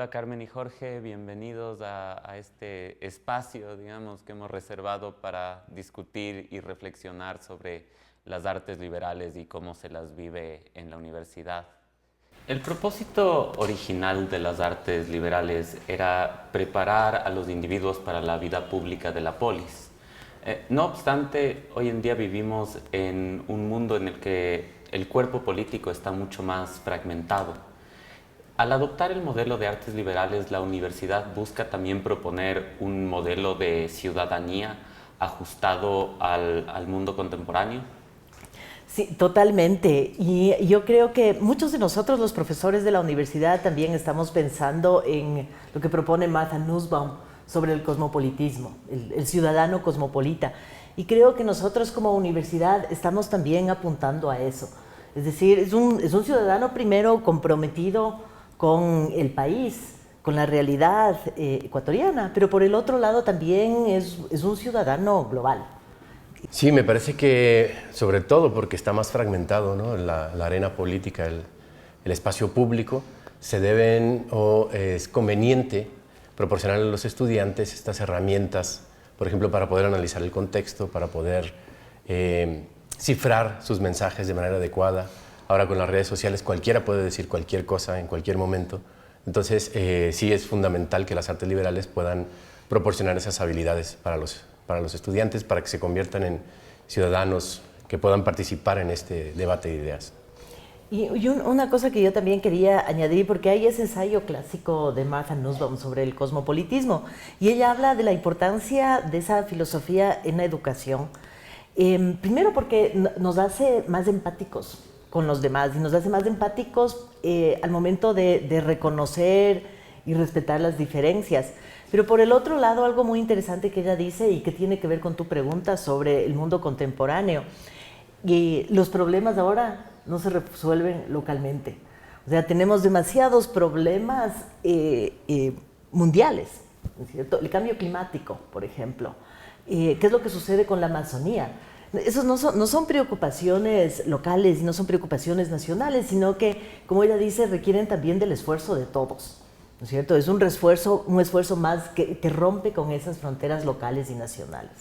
Hola Carmen y Jorge, bienvenidos a este espacio, digamos, que hemos reservado para discutir y reflexionar sobre las artes liberales y cómo se las vive en la universidad. El propósito original de las artes liberales era preparar a los individuos para la vida pública de la polis. No obstante, hoy en día vivimos en un mundo en el que el cuerpo político está mucho más fragmentado. Al adoptar el modelo de artes liberales, la universidad busca también proponer un modelo de ciudadanía ajustado al mundo contemporáneo. Sí, totalmente. Y yo creo que muchos de nosotros, los profesores de la universidad, también estamos pensando en lo que propone Martha Nussbaum sobre el cosmopolitismo, el ciudadano cosmopolita. Y creo que nosotros como universidad estamos también apuntando a eso. Es decir, es un ciudadano primero comprometido con el país, con la realidad ecuatoriana, pero por el otro lado también es un ciudadano global. Sí, me parece que, sobre todo porque está más fragmentado, ¿no? La arena política, el espacio público, se deben o es conveniente proporcionar a los estudiantes estas herramientas, por ejemplo, para poder analizar el contexto, para poder cifrar sus mensajes de manera adecuada. Ahora con las redes sociales cualquiera puede decir cualquier cosa en cualquier momento. Entonces sí es fundamental que las artes liberales puedan proporcionar esas habilidades para los estudiantes, para que se conviertan en ciudadanos que puedan participar en este debate de ideas. Y una cosa que yo también quería añadir, porque hay ese ensayo clásico de Martha Nussbaum sobre el cosmopolitismo, y ella habla de la importancia de esa filosofía en la educación. Primero porque nos hace más empáticos con los demás y nos hace más empáticos al momento de reconocer y respetar las diferencias. Pero por el otro lado, algo muy interesante que ella dice y que tiene que ver con tu pregunta sobre el mundo contemporáneo, y los problemas ahora no se resuelven localmente. O sea, tenemos demasiados problemas mundiales, ¿no es cierto? El cambio climático, por ejemplo. ¿Qué es lo que sucede con la Amazonía? Esos no son preocupaciones locales y no son preocupaciones nacionales, sino que, como ella dice, requieren también del esfuerzo de todos, ¿no es cierto? Es un esfuerzo más que rompe con esas fronteras locales y nacionales.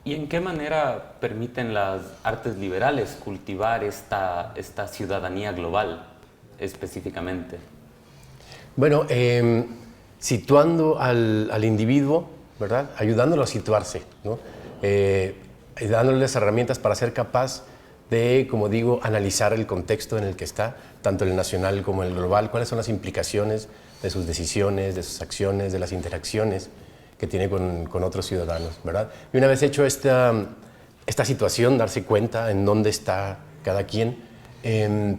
¿Y en qué manera permiten las artes liberales cultivar esta ciudadanía global específicamente? Bueno, situando al individuo, ¿verdad? Ayudándolo a situarse, ¿no? Dándoles herramientas para ser capaz de, como digo, analizar el contexto en el que está, tanto el nacional como el global, cuáles son las implicaciones de sus decisiones, de sus acciones, de las interacciones que tiene con otros ciudadanos, ¿verdad? Y una vez hecho esta situación, darse cuenta en dónde está cada quien,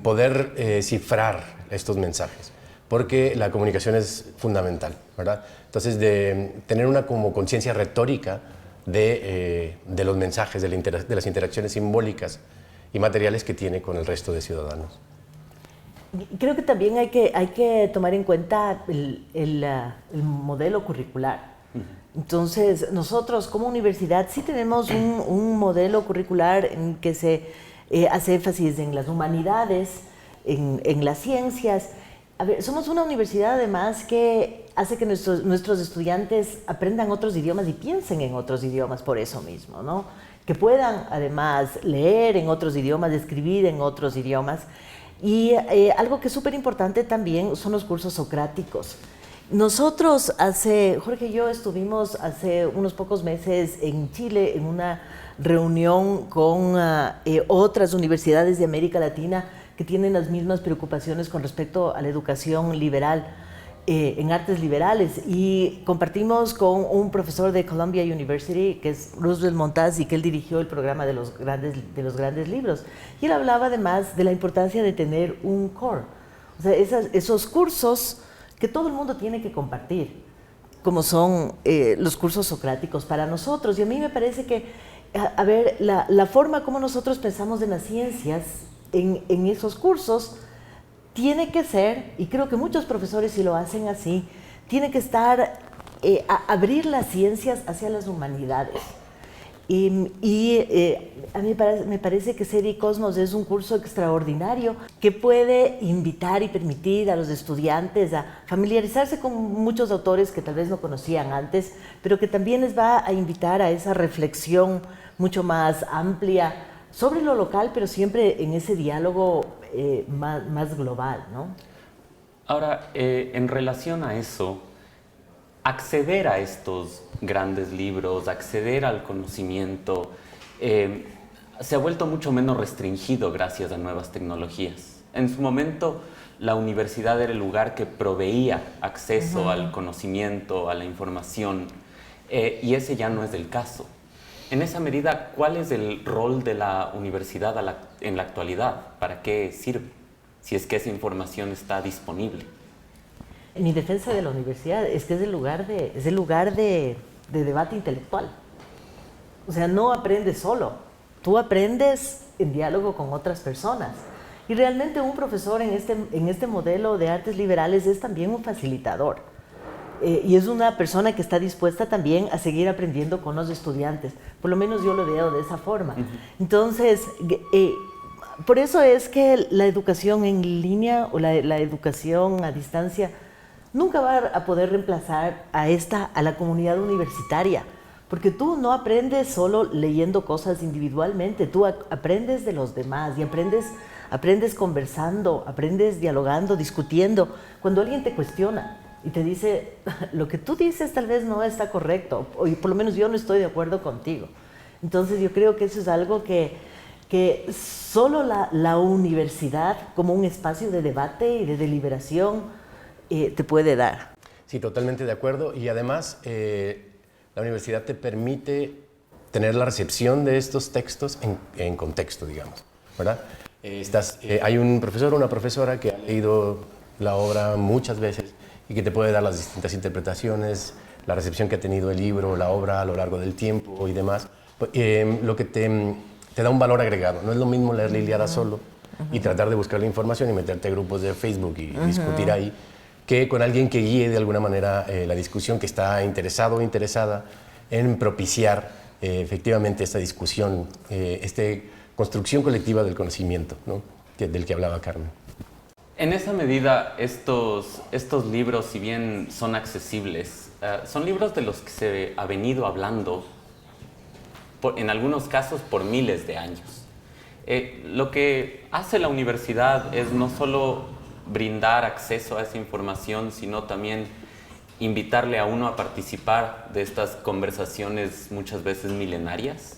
poder cifrar estos mensajes, porque la comunicación es fundamental, ¿verdad? Entonces, de tener una como conciencia retórica de los mensajes, de las interacciones simbólicas y materiales que tiene con el resto de ciudadanos. Creo que también hay que tomar en cuenta el modelo curricular. Entonces, nosotros como universidad sí tenemos un modelo curricular en que se hace énfasis en las humanidades, en las ciencias. A ver, somos una universidad además que hace que nuestros estudiantes aprendan otros idiomas y piensen en otros idiomas por eso mismo, ¿no? Que puedan además leer en otros idiomas, escribir en otros idiomas. Y algo que es súper importante también son los cursos socráticos. Nosotros Jorge y yo estuvimos hace unos pocos meses en Chile en una reunión con otras universidades de América Latina que tienen las mismas preocupaciones con respecto a la educación liberal en artes liberales, y compartimos con un profesor de Columbia University que es Roosevelt Montaz y que él dirigió el programa de los grandes libros, y él hablaba además de la importancia de tener un core, o sea, esos cursos que todo el mundo tiene que compartir, como son los cursos socráticos para nosotros. Y a mí me parece que, a ver, la forma como nosotros pensamos en las ciencias en esos cursos tiene que ser, y creo que muchos profesores sí lo hacen así, tiene que estar abrir las ciencias hacia las humanidades. A mí me parece que Serie Cosmos es un curso extraordinario que puede invitar y permitir a los estudiantes a familiarizarse con muchos autores que tal vez no conocían antes, pero que también les va a invitar a esa reflexión mucho más amplia sobre lo local, pero siempre en ese diálogo más global, ¿no? Ahora, en relación a eso, acceder a estos grandes libros, acceder al conocimiento, se ha vuelto mucho menos restringido gracias a nuevas tecnologías. En su momento, la universidad era el lugar que proveía acceso al conocimiento, a la información, y ese ya no es el caso. En esa medida, ¿cuál es el rol de la universidad en la actualidad? ¿Para qué sirve? Si es que esa información está disponible. Mi defensa de la universidad es que es el lugar de debate intelectual. O sea, no aprendes solo, tú aprendes en diálogo con otras personas. Y realmente un profesor en este modelo de artes liberales es también un facilitador. Y es una persona que está dispuesta también a seguir aprendiendo con los estudiantes. Por lo menos yo lo veo de esa forma. Entonces, por eso es que la educación en línea o la educación a distancia nunca va a poder reemplazar a la comunidad universitaria, porque tú no aprendes solo leyendo cosas individualmente, tú aprendes de los demás y aprendes conversando, aprendes dialogando, discutiendo. Cuando alguien te cuestiona y te dice, lo que tú dices tal vez no está correcto, o por lo menos yo no estoy de acuerdo contigo. Entonces yo creo que eso es algo que solo la universidad, como un espacio de debate y de deliberación, te puede dar. Sí, totalmente de acuerdo. Y además, la universidad te permite tener la recepción de estos textos en contexto, digamos, ¿verdad? Hay un profesor o una profesora que ha leído la obra muchas veces y que te puede dar las distintas interpretaciones, la recepción que ha tenido el libro, la obra a lo largo del tiempo y demás, lo que te da un valor agregado. No es lo mismo leer la Ilíada solo y tratar de buscar la información y meterte a grupos de Facebook y discutir ahí, que con alguien que guíe de alguna manera la discusión, que está interesado o interesada en propiciar efectivamente esta discusión, esta construcción colectiva del conocimiento, ¿no? Del que hablaba Carmen. En esa medida, estos libros, si bien son accesibles, son libros de los que se ha venido hablando, en algunos casos, por miles de años. Lo que hace la universidad es no solo brindar acceso a esa información, sino también invitarle a uno a participar de estas conversaciones muchas veces milenarias.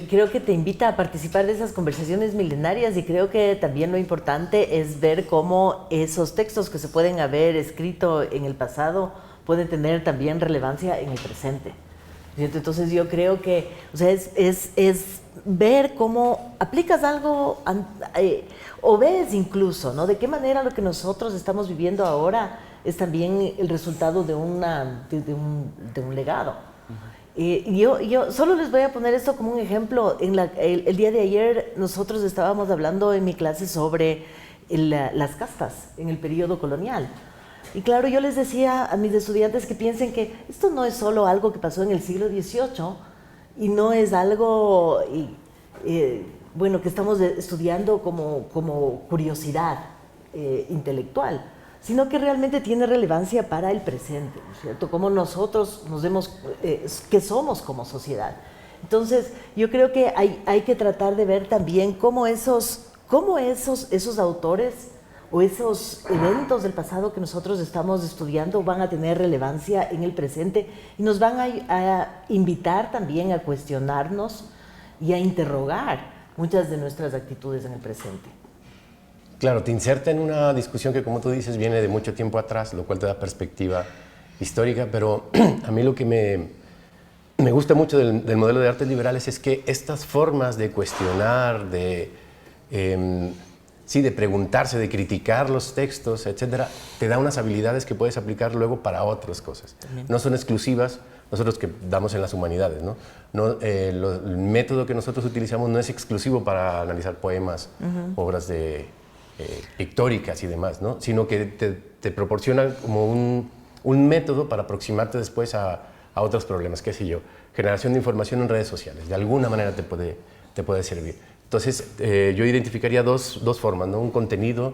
Creo que te invita a participar de esas conversaciones milenarias y creo que también lo importante es ver cómo esos textos que se pueden haber escrito en el pasado pueden tener también relevancia en el presente. ¿Cierto? Entonces yo creo que, o sea, es ver cómo aplicas algo o ves incluso, ¿no? De qué manera lo que nosotros estamos viviendo ahora es también el resultado de un legado. Yo solo les voy a poner esto como un ejemplo. El día de ayer nosotros estábamos hablando en mi clase sobre las castas en el periodo colonial. Y claro, yo les decía a mis estudiantes que piensen que esto no es solo algo que pasó en el siglo XVIII y no es algo bueno, que estamos estudiando como curiosidad intelectual, sino que realmente tiene relevancia para el presente, ¿no es cierto? Como nosotros nos vemos, que somos como sociedad. Entonces, yo creo que hay que tratar de ver también cómo esos autores o esos eventos del pasado que nosotros estamos estudiando van a tener relevancia en el presente y nos van a invitar también a cuestionarnos y a interrogar muchas de nuestras actitudes en el presente. Claro, te inserta en una discusión que, como tú dices, viene de mucho tiempo atrás, lo cual te da perspectiva histórica, pero a mí lo que me gusta mucho del modelo de artes liberales es que estas formas de cuestionar, de preguntarse, de criticar los textos, etcétera, te da unas habilidades que puedes aplicar luego para otras cosas. También. No son exclusivas, nosotros que damos en las humanidades, ¿no? El método que nosotros utilizamos no es exclusivo para analizar poemas, obras pictóricas y demás, ¿no? Sino que te proporciona como un método para aproximarte después a a otros problemas, qué sé yo, generación de información en redes sociales, de alguna manera te puede servir. Entonces, yo identificaría dos formas, ¿no? Un contenido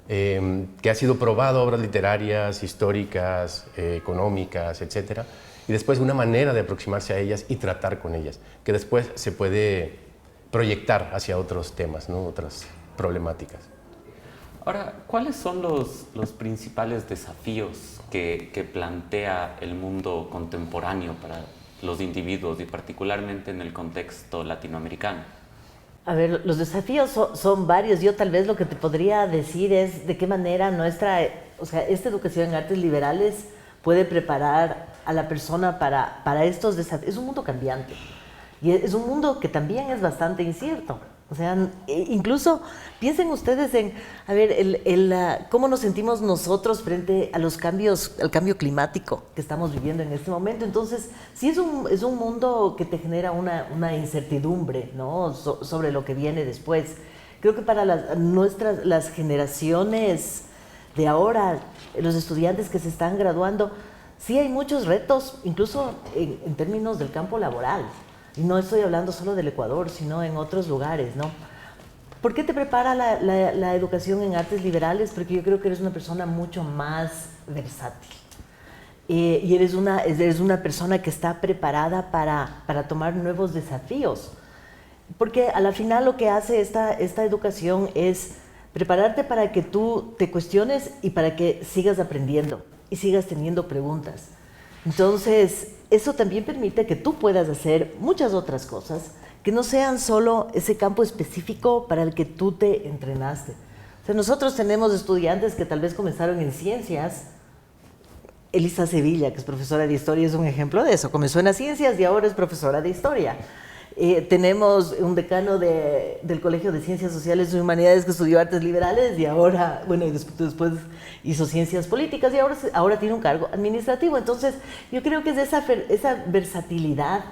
que ha sido probado, obras literarias, históricas, económicas, etcétera, y después una manera de aproximarse a ellas y tratar con ellas, que después se puede proyectar hacia otros temas, ¿no? Otras problemáticas. Ahora, ¿cuáles son los principales desafíos que plantea el mundo contemporáneo para los individuos y particularmente en el contexto latinoamericano? A ver, los desafíos son varios. Yo tal vez lo que te podría decir es de qué manera esta educación en artes liberales puede preparar a la persona para estos desafíos. Es un mundo cambiante y es un mundo que también es bastante incierto. O sea, incluso piensen ustedes en, a ver, cómo nos sentimos nosotros frente a los cambios, al cambio climático que estamos viviendo en este momento. Entonces, sí es un mundo que te genera una incertidumbre, ¿no? Sobre lo que viene después. Creo que para las generaciones de ahora, los estudiantes que se están graduando, sí hay muchos retos, incluso en términos del campo laboral. Y no estoy hablando solo del Ecuador, sino en otros lugares, ¿no? ¿Por qué te prepara la educación en artes liberales? Porque yo creo que eres una persona mucho más versátil. Y eres una persona que está preparada para tomar nuevos desafíos. Porque a la final lo que hace esta educación es prepararte para que tú te cuestiones y para que sigas aprendiendo y sigas teniendo preguntas. Entonces, eso también permite que tú puedas hacer muchas otras cosas que no sean solo ese campo específico para el que tú te entrenaste. O sea, nosotros tenemos estudiantes que tal vez comenzaron en ciencias. Elisa Sevilla, que es profesora de historia, es un ejemplo de eso. Comenzó en las ciencias y ahora es profesora de historia. Tenemos un decano del Colegio de Ciencias Sociales y Humanidades que estudió artes liberales y ahora, bueno, después hizo ciencias políticas y ahora tiene un cargo administrativo. Entonces, yo creo que es esa versatilidad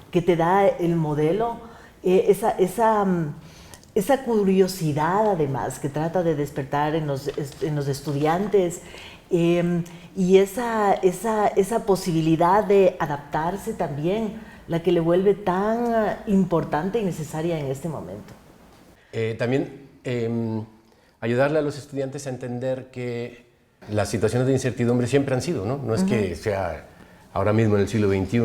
que te da el modelo, esa curiosidad además que trata de despertar en los estudiantes y esa posibilidad de adaptarse también, la que le vuelve tan importante y necesaria en este momento. También ayudarle a los estudiantes a entender que las situaciones de incertidumbre siempre han sido, ¿no? No es que sea ahora mismo en el siglo XXI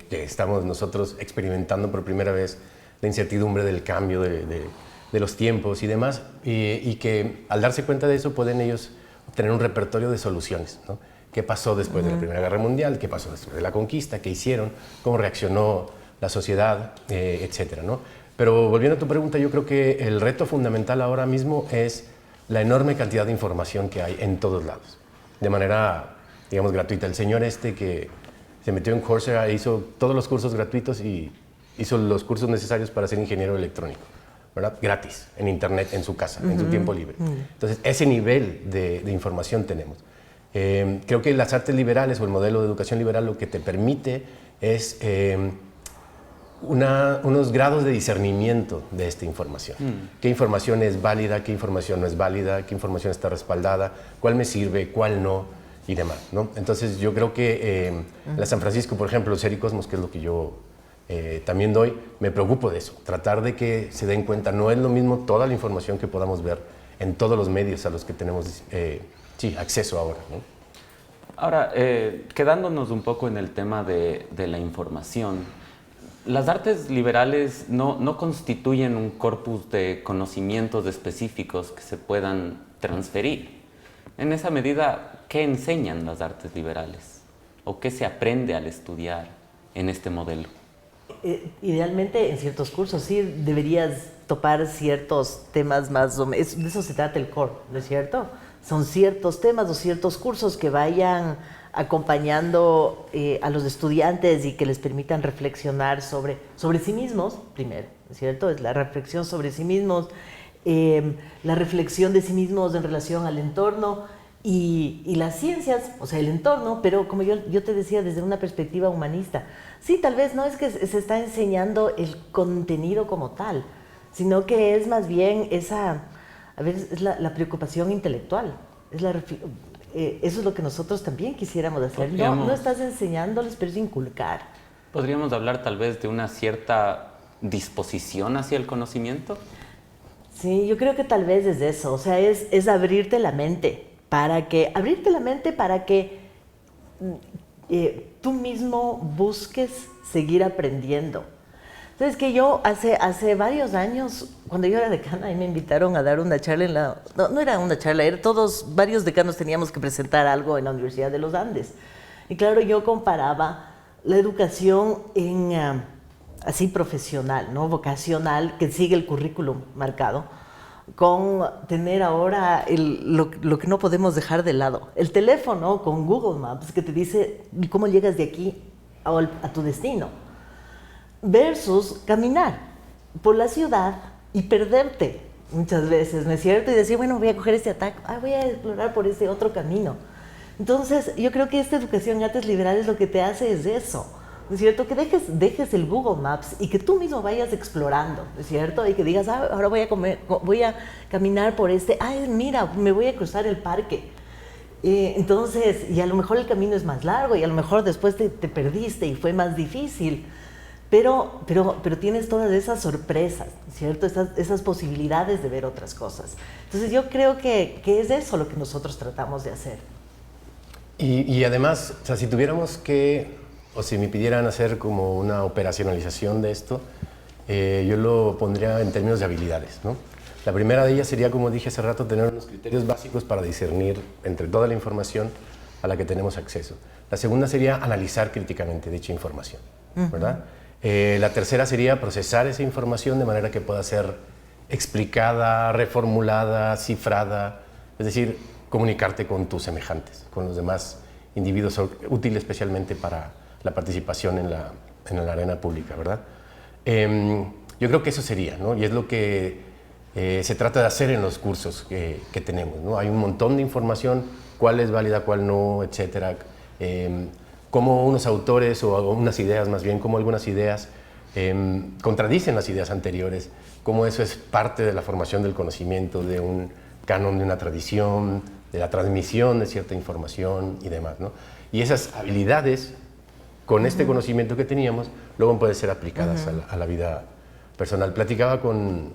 que estamos nosotros experimentando por primera vez la incertidumbre del cambio de los tiempos y demás, y que al darse cuenta de eso pueden ellos obtener un repertorio de soluciones, ¿no? ¿Qué pasó después de la Primera Guerra Mundial? ¿Qué pasó después de la conquista? ¿Qué hicieron? ¿Cómo reaccionó la sociedad? Etcétera, ¿no? Pero volviendo a tu pregunta, yo creo que el reto fundamental ahora mismo es la enorme cantidad de información que hay en todos lados, de manera, digamos, gratuita. El señor que se metió en Coursera hizo todos los cursos gratuitos y hizo los cursos necesarios para ser ingeniero electrónico, ¿verdad? Gratis, en internet, en su casa, en su tiempo libre. Entonces, ese nivel de información tenemos. Creo que las artes liberales o el modelo de educación liberal lo que te permite es unos grados de discernimiento de esta información. ¿Qué información es válida? ¿Qué información no es válida? ¿Qué información está respaldada? ¿Cuál me sirve? ¿Cuál no? Y demás, ¿no? Entonces yo creo que en la San Francisco, por ejemplo, Sericosmos, que es lo que yo también doy, me preocupo de eso. Tratar de que se den cuenta, no es lo mismo toda la información que podamos ver en todos los medios a los que tenemos acceso ahora, ¿no? Ahora, quedándonos un poco en el tema de la información, las artes liberales no constituyen un corpus de conocimientos específicos que se puedan transferir. En esa medida, ¿qué enseñan las artes liberales? ¿O qué se aprende al estudiar en este modelo? Idealmente, en ciertos cursos sí deberías topar ciertos temas más o menos. De eso se trata el core, ¿no es cierto? Son ciertos temas o ciertos cursos que vayan acompañando a los estudiantes y que les permitan reflexionar sobre sí mismos, primero, ¿no es cierto? Es la reflexión sobre sí mismos, la reflexión de sí mismos en relación al entorno y las ciencias, o sea, el entorno, pero como yo te decía, desde una perspectiva humanista. Sí, tal vez no es que se está enseñando el contenido como tal, sino que es más bien es la preocupación intelectual, eso es lo que nosotros también quisiéramos hacer. No estás enseñándoles, pero es inculcar. ¿Podríamos hablar tal vez de una cierta disposición hacia el conocimiento? Sí, yo creo que tal vez es eso, o sea, es abrirte la mente para que tú mismo busques seguir aprendiendo. Entonces, que yo hace varios años, cuando yo era decana, ahí me invitaron a dar una charla no era una charla, varios decanos teníamos que presentar algo en la Universidad de los Andes. Y claro, yo comparaba la educación así profesional, ¿no? Vocacional, que sigue el currículum marcado, con tener ahora lo que no podemos dejar de lado, el teléfono con Google Maps, que te dice cómo llegas de aquí a tu destino, versus caminar por la ciudad y perderte muchas veces, ¿no es cierto? Y decir, bueno, voy a coger este ataque, voy a explorar por este otro camino. Entonces, yo creo que esta educación en artes liberales lo que te hace es eso, ¿no es cierto? Que dejes el Google Maps y que tú mismo vayas explorando, ¿no es cierto? Y que digas, ahora voy a caminar por mira, me voy a cruzar el parque. Entonces, y a lo mejor el camino es más largo y a lo mejor después te perdiste y fue más difícil, pero tienes todas esas sorpresas, ¿no es cierto? Esas posibilidades de ver otras cosas. Entonces, yo creo que es eso lo que nosotros tratamos de hacer. Y además, o sea, si tuviéramos o si me pidieran hacer como una operacionalización de esto, yo lo pondría en términos de habilidades, ¿no? La primera de ellas sería, como dije hace rato, tener unos criterios básicos para discernir entre toda la información a la que tenemos acceso. La segunda sería analizar críticamente dicha información, ¿verdad? La tercera sería procesar esa información de manera que pueda ser explicada, reformulada, cifrada, es decir, comunicarte con tus semejantes, con los demás individuos, útil especialmente para la participación en la arena pública, ¿verdad? Yo creo que eso sería, ¿no? Y es lo que se trata de hacer en los cursos que tenemos, ¿no? Hay un montón de información, cuál es válida, cuál no, etcétera. Cómo unos autores o unas ideas, más bien, cómo algunas ideas contradicen las ideas anteriores, cómo eso es parte de la formación del conocimiento, de un canon, de una tradición, de la transmisión de cierta información y demás, ¿no? Y esas habilidades, con este conocimiento que teníamos, luego pueden ser aplicadas a la vida personal. Platicaba con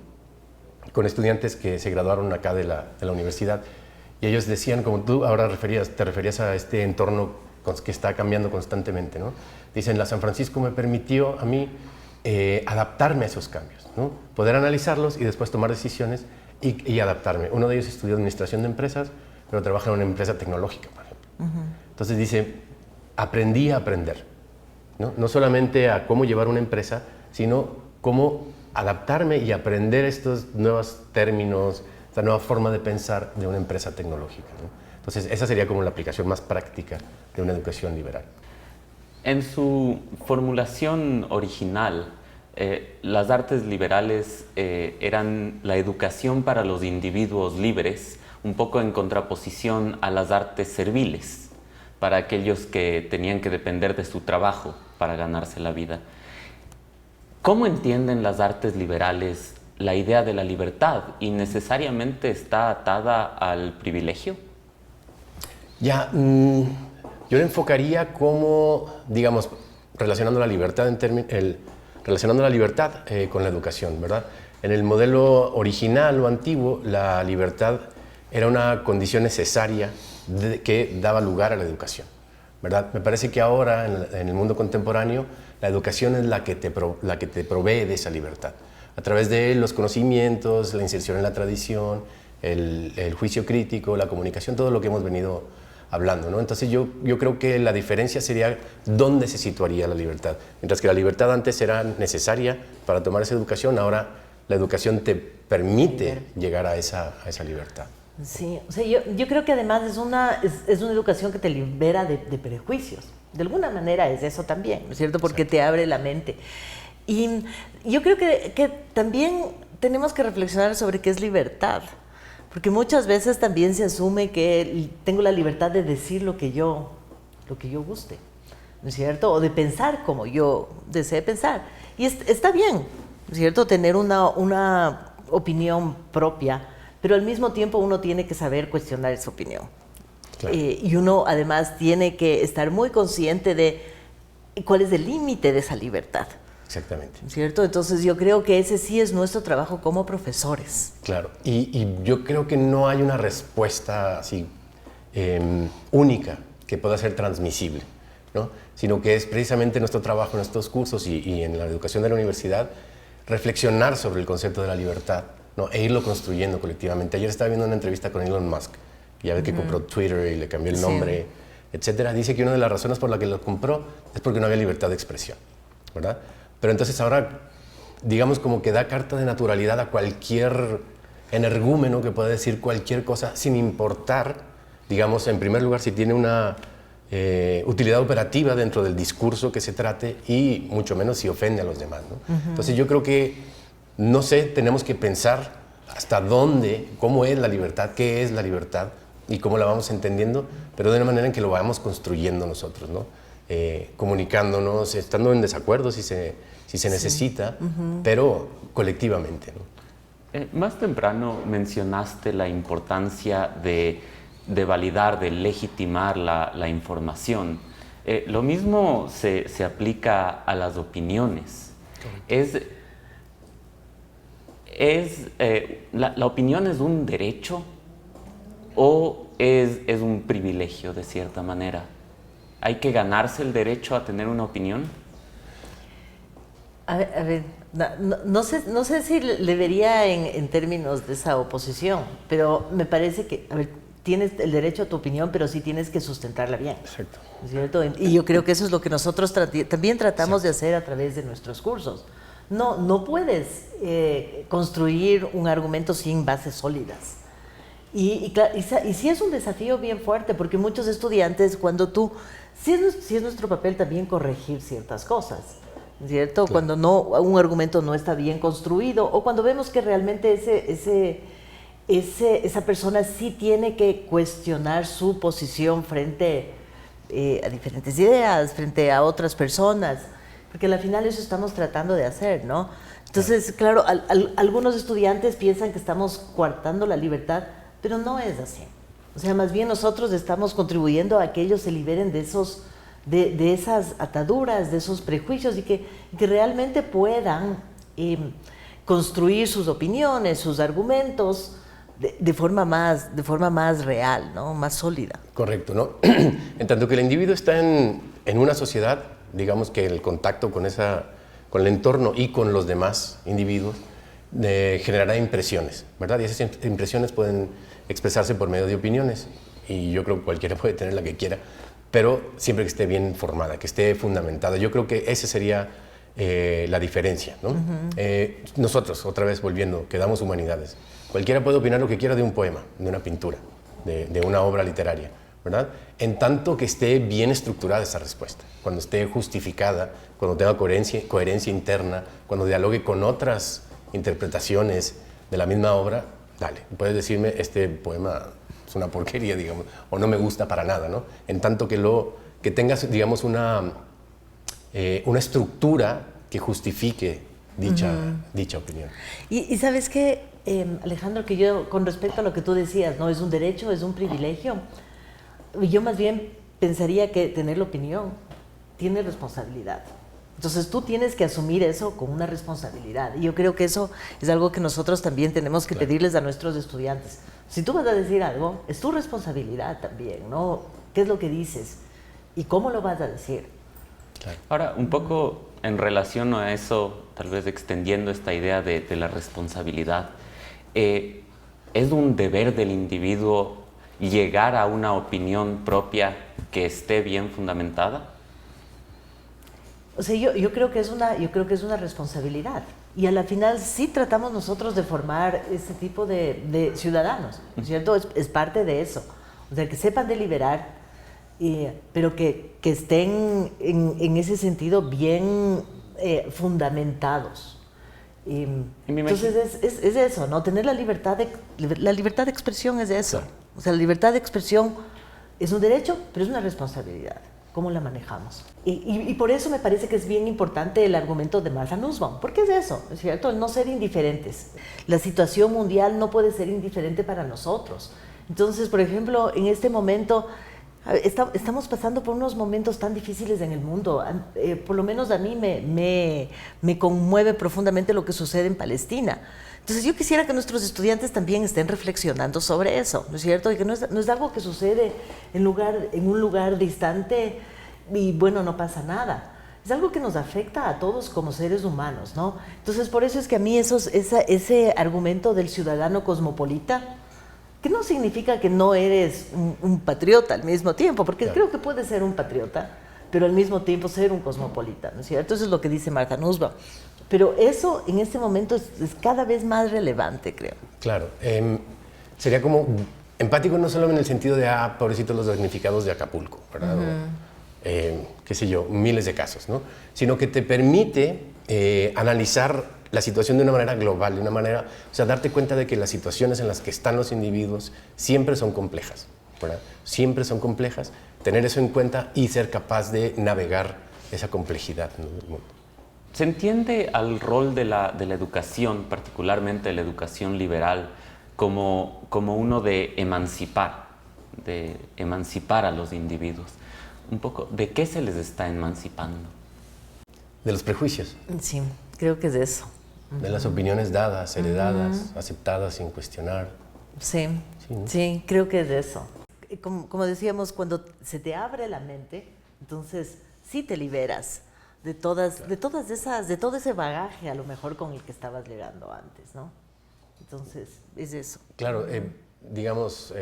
estudiantes que se graduaron acá de la universidad y ellos decían, como tú ahora te referías a este entorno que está cambiando constantemente, ¿no? Dicen, la San Francisco me permitió a mí adaptarme a esos cambios, ¿no? Poder analizarlos y después tomar decisiones y adaptarme. Uno de ellos estudió administración de empresas, pero trabaja en una empresa tecnológica, por ejemplo. Entonces dice, aprendí a aprender, ¿no? No solamente a cómo llevar una empresa, sino cómo adaptarme y aprender estos nuevos términos, esta nueva forma de pensar de una empresa tecnológica, ¿no? Entonces, esa sería como la aplicación más práctica de una educación liberal. En su formulación original, las artes liberales eran la educación para los individuos libres, un poco en contraposición a las artes serviles, para aquellos que tenían que depender de su trabajo para ganarse la vida. ¿Cómo entienden las artes liberales la idea de la libertad y necesariamente está atada al privilegio? Ya, yo lo enfocaría como, digamos, relacionando la libertad con la educación, ¿verdad? En el modelo original o antiguo, la libertad era una condición necesaria que daba lugar a la educación, ¿verdad? Me parece que ahora, en el mundo contemporáneo, la educación es la que te provee de esa libertad. A través de los conocimientos, la inserción en la tradición, el juicio crítico, la comunicación, todo lo que hemos venido hablando, ¿no? Entonces yo creo que la diferencia sería dónde se situaría la libertad. Mientras que la libertad antes era necesaria para tomar esa educación, ahora la educación te permite llegar a esa libertad. Sí, o sea, yo creo que además es una educación que te libera de prejuicios. De alguna manera es eso también, ¿no es cierto? Porque te abre la mente. Y yo creo que también tenemos que reflexionar sobre qué es libertad. Porque muchas veces también se asume que tengo la libertad de decir lo que yo guste, ¿no es cierto? O de pensar como yo desee pensar. Y está bien, ¿no es cierto? Tener una opinión propia, pero al mismo tiempo uno tiene que saber cuestionar esa opinión. Claro. Y uno además tiene que estar muy consciente de cuál es el límite de esa libertad. Exactamente. ¿Cierto? Entonces yo creo que ese sí es nuestro trabajo como profesores. Claro, y yo creo que no hay una respuesta así única que pueda ser transmisible, ¿no? Sino que es precisamente nuestro trabajo en estos cursos y en la educación de la universidad reflexionar sobre el concepto de la libertad, ¿no? E irlo construyendo colectivamente. Ayer estaba viendo una entrevista con Elon Musk, ya ves que compró Twitter y le cambió el nombre, etcétera. Dice que una de las razones por la que lo compró es porque no había libertad de expresión, ¿verdad? Pero entonces ahora, digamos, como que da carta de naturalidad a cualquier energúmeno que pueda decir cualquier cosa sin importar, digamos, en primer lugar, si tiene una utilidad operativa dentro del discurso que se trate y mucho menos si ofende a los demás, ¿no? Entonces yo creo que, no sé, tenemos que pensar hasta dónde, cómo es la libertad, qué es la libertad y cómo la vamos entendiendo, pero de una manera en que lo vamos construyendo nosotros, ¿no? Comunicándonos, estando en desacuerdo si se necesita, pero colectivamente, ¿no? Más temprano mencionaste la importancia de validar, de legitimar la información. Lo mismo se aplica a las opiniones. ¿La opinión es un derecho o es un privilegio de cierta manera? ¿Hay que ganarse el derecho a tener una opinión? A ver, no sé si le vería en términos de esa oposición, pero me parece que, a ver, tienes el derecho a tu opinión, pero sí tienes que sustentarla bien. Exacto. ¿Cierto? Y yo creo que eso es lo que nosotros también tratamos de hacer a través de nuestros cursos. No puedes construir un argumento sin bases sólidas. Y sí es un desafío bien fuerte, porque muchos estudiantes, cuando sí es nuestro papel también corregir ciertas cosas, ¿cierto? Claro. Cuando un argumento no está bien construido, o cuando vemos que realmente esa persona sí tiene que cuestionar su posición frente a diferentes ideas, frente a otras personas, porque al final eso estamos tratando de hacer, ¿no? Entonces, claro, algunos estudiantes piensan que estamos coartando la libertad, pero no es así. O sea, más bien nosotros estamos contribuyendo a que ellos se liberen de esas ataduras, de esos prejuicios y que realmente puedan construir sus opiniones, sus argumentos de forma más real, ¿no? Más sólida. Correcto, ¿no? En tanto que el individuo está en una sociedad, digamos que el contacto con el entorno y con los demás individuos generará impresiones, ¿verdad? Y esas impresiones pueden expresarse por medio de opiniones y yo creo que cualquiera puede tener la que quiera, pero siempre que esté bien formada, que esté fundamentada. Yo creo que esa sería la diferencia, ¿no? Nosotros, otra vez volviendo, que damos humanidades, cualquiera puede opinar lo que quiera de un poema, de una pintura, de una obra literaria, ¿verdad? En tanto que esté bien estructurada esa respuesta, cuando esté justificada, cuando tenga coherencia interna, cuando dialogue con otras interpretaciones de la misma obra, dale, puedes decirme, este poema es una porquería, digamos, o no me gusta para nada, ¿no? En tanto que tengas, digamos, una estructura que justifique dicha opinión. Y ¿sabes qué, Alejandro? Que yo, con respecto a lo que tú decías, ¿no? ¿Es un derecho, es un privilegio? Yo más bien pensaría que tener la opinión tiene responsabilidad. Entonces tú tienes que asumir eso con una responsabilidad. Y yo creo que eso es algo que nosotros también tenemos que pedirles a nuestros estudiantes. Si tú vas a decir algo, es tu responsabilidad también, ¿no? ¿Qué es lo que dices? ¿Y cómo lo vas a decir? Claro. Ahora, un poco en relación a eso, tal vez extendiendo esta idea de la responsabilidad, ¿es un deber del individuo llegar a una opinión propia que esté bien fundamentada? O sea, yo creo que es una responsabilidad. Y a la final sí tratamos nosotros de formar este tipo de ciudadanos, ¿cierto? Es parte de eso. O sea, que sepan deliberar, pero que estén en ese sentido bien fundamentados. Entonces es eso, ¿no? Tener la libertad de expresión es eso. Claro. O sea, la libertad de expresión es un derecho, pero es una responsabilidad. ¿Cómo la manejamos? Y por eso me parece que es bien importante el argumento de Martha Nussbaum, porque es eso, ¿es cierto? El no ser indiferentes. La situación mundial no puede ser indiferente para nosotros. Entonces, por ejemplo, en este momento estamos pasando por unos momentos tan difíciles en el mundo. Por lo menos a mí me conmueve profundamente lo que sucede en Palestina. Entonces yo quisiera que nuestros estudiantes también estén reflexionando sobre eso, ¿no es cierto? Y que no es algo que sucede en un lugar distante y bueno, no pasa nada. Es algo que nos afecta a todos como seres humanos, ¿no? Entonces por eso es que a mí ese argumento del ciudadano cosmopolita, que no significa que no eres un patriota al mismo tiempo, porque claro, creo que puedes ser un patriota, pero al mismo tiempo ser un cosmopolita, ¿no es cierto? Eso es lo que dice Martha Nussbaum. Pero eso en este momento es cada vez más relevante, creo. Claro. Sería como empático no solo en el sentido de, pobrecitos los damnificados de Acapulco, ¿verdad? Qué sé yo, miles de casos, ¿no? Sino que te permite analizar la situación de una manera global, de una manera, o sea, darte cuenta de que las situaciones en las que están los individuos siempre son complejas, ¿verdad? Siempre son complejas, tener eso en cuenta y ser capaz de navegar esa complejidad, ¿no? del mundo. ¿Se entiende al rol de la educación, particularmente la educación liberal, como uno de emancipar a los individuos? Un poco, ¿de qué se les está emancipando? De los prejuicios. Sí, creo que es de eso. De las opiniones dadas, heredadas, aceptadas sin cuestionar. Sí, sí, ¿no? Sí, creo que es de eso. Como decíamos, cuando se te abre la mente, entonces sí te liberas de todo ese bagaje a lo mejor con el que estabas llegando antes, ¿no? Entonces, es eso. Claro, digamos,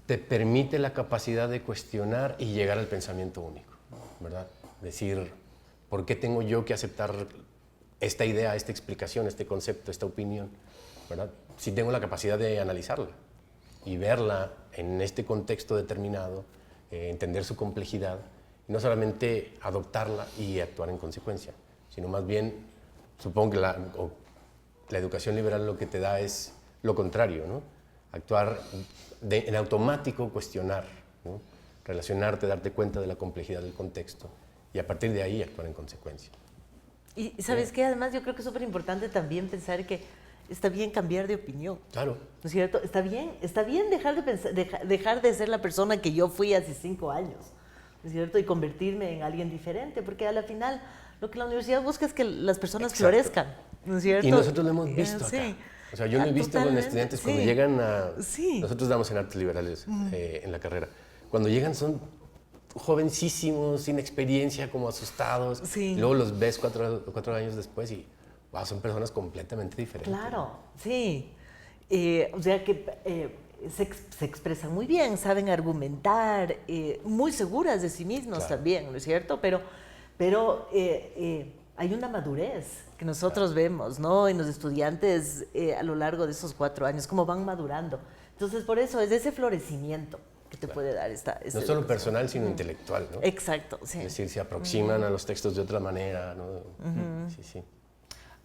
te permite la capacidad de cuestionar y llegar al pensamiento único, ¿verdad? Decir, ¿por qué tengo yo que aceptar esta idea, esta explicación, este concepto, esta opinión, ¿verdad? Si tengo la capacidad de analizarla y verla en este contexto determinado, entender su complejidad, y no solamente adoptarla y actuar en consecuencia, sino más bien, supongo que la educación liberal lo que te da es lo contrario, ¿no? Actuar en automático, cuestionar, ¿no? Relacionarte, darte cuenta de la complejidad del contexto y a partir de ahí actuar en consecuencia. Y ¿sabes qué? Además yo creo que es súper importante también pensar que está bien cambiar de opinión. Claro. ¿No es cierto? Está bien dejar de ser la persona que yo fui hace 5 años, ¿no es cierto? Y convertirme en alguien diferente, porque a la final lo que la universidad busca es que las personas florezcan, ¿no es cierto? Y nosotros lo hemos visto acá. Sí. O sea, yo lo he visto con estudiantes cuando llegan a... Sí. Nosotros damos en artes liberales en la carrera. Cuando llegan son jovencísimos, sin experiencia, como asustados. Sí. Luego los ves 4 años después y wow, son personas completamente diferentes. Claro, sí. O sea que se expresan muy bien, saben argumentar, muy seguras de sí mismos, claro, también, ¿no es cierto? Pero hay una madurez que nosotros vemos, ¿no? En los estudiantes a lo largo de esos 4 años, cómo van madurando. Entonces, por eso es ese florecimiento que te puede dar esta no solo educación personal, sino intelectual, ¿no? Exacto, sí. Es decir, se aproximan a los textos de otra manera, ¿no? Sí, sí.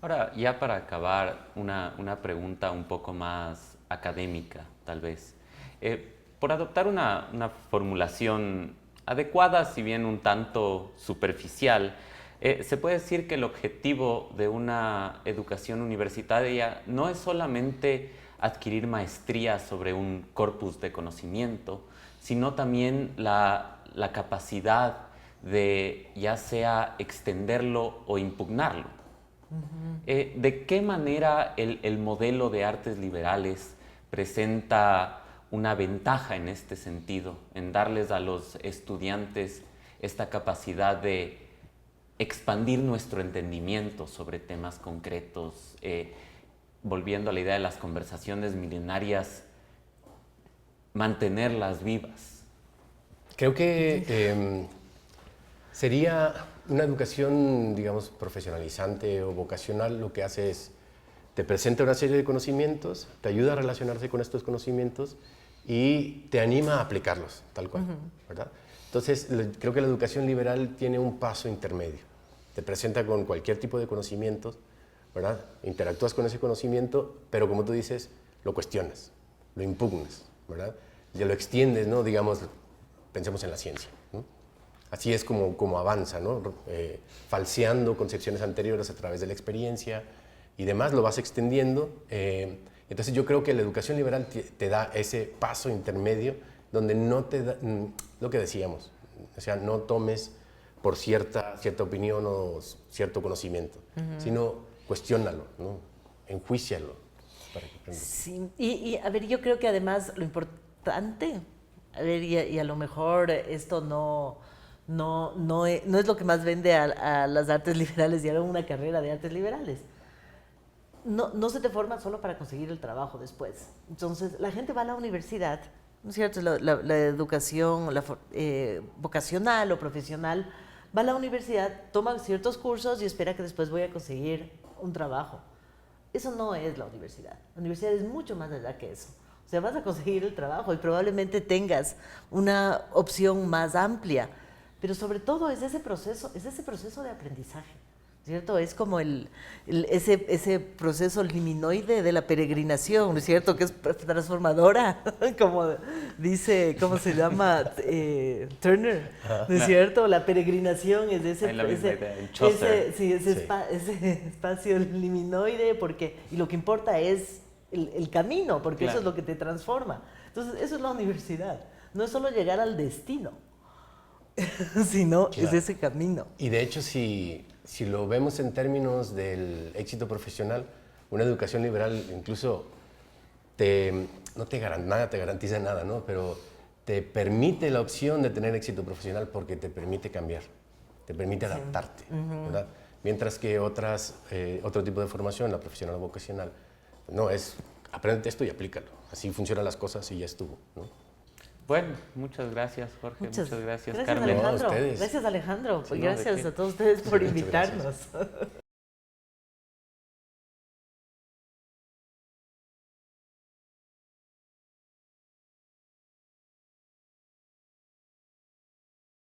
Ahora, ya para acabar, una pregunta un poco más académica, tal vez. Por adoptar una formulación adecuada, si bien un tanto superficial, se puede decir que el objetivo de una educación universitaria no es solamente adquirir maestría sobre un corpus de conocimiento, sino también la capacidad de ya sea extenderlo o impugnarlo. ¿De qué manera el modelo de artes liberales presenta una ventaja en este sentido, en darles a los estudiantes esta capacidad de expandir nuestro entendimiento sobre temas concretos, volviendo a la idea de las conversaciones milenarias, mantenerlas vivas? Creo que sería una educación, digamos, profesionalizante o vocacional. Lo que hace es, te presenta una serie de conocimientos, te ayuda a relacionarse con estos conocimientos y te anima a aplicarlos, tal cual, ¿verdad? Entonces, creo que la educación liberal tiene un paso intermedio. Te presenta con cualquier tipo de conocimientos, ¿verdad? Interactúas con ese conocimiento, pero como tú dices, lo cuestionas, lo impugnas, ¿verdad? Y lo extiendes, ¿no? Digamos, pensemos en la ciencia, ¿no? Así es como avanza, ¿no? Falseando concepciones anteriores a través de la experiencia y demás, lo vas extendiendo Entonces yo creo que la educación liberal te da ese paso intermedio donde no te da, lo que decíamos, o sea, no tomes por cierta opinión o cierto conocimiento, sino cuestiónalo, ¿no? Enjuícialo para que aprendas. Sí, y a ver, yo creo que además lo importante, a ver, y a lo mejor esto no es lo que más vende a las artes liberales y a una carrera de artes liberales. No se te forma solo para conseguir el trabajo después. Entonces, la gente va a la universidad, ¿no es cierto? La educación vocacional o profesional, va a la universidad, toma ciertos cursos y espera que después voy a conseguir un trabajo. Eso no es la universidad. La universidad es mucho más allá que eso. O sea, vas a conseguir el trabajo y probablemente tengas una opción más amplia, pero sobre todo es ese proceso de aprendizaje, ¿cierto? Es como ese proceso liminoide de la peregrinación, ¿no es cierto? Que es transformadora, como dice, ¿cómo se llama? Turner, ¿no es cierto? La peregrinación es ese espacio liminoide, y lo que importa es el camino, porque claro, eso es lo que te transforma. Entonces, eso es la universidad. No es solo llegar al destino, sino claro, es ese camino. Y de hecho, si lo vemos en términos del éxito profesional, una educación liberal incluso nada te garantiza nada, ¿no? Pero te permite la opción de tener éxito profesional porque te permite cambiar, te permite adaptarte, ¿verdad? Mientras que otro tipo de formación, la profesional o vocacional, no, aprende esto y aplícalo. Así funcionan las cosas y ya estuvo, ¿no? Bueno, muchas gracias, Jorge. Muchas gracias, Carmen. Alejandro. No, a ustedes. Gracias, Alejandro. Sí, Gracias a todos ustedes por invitarnos.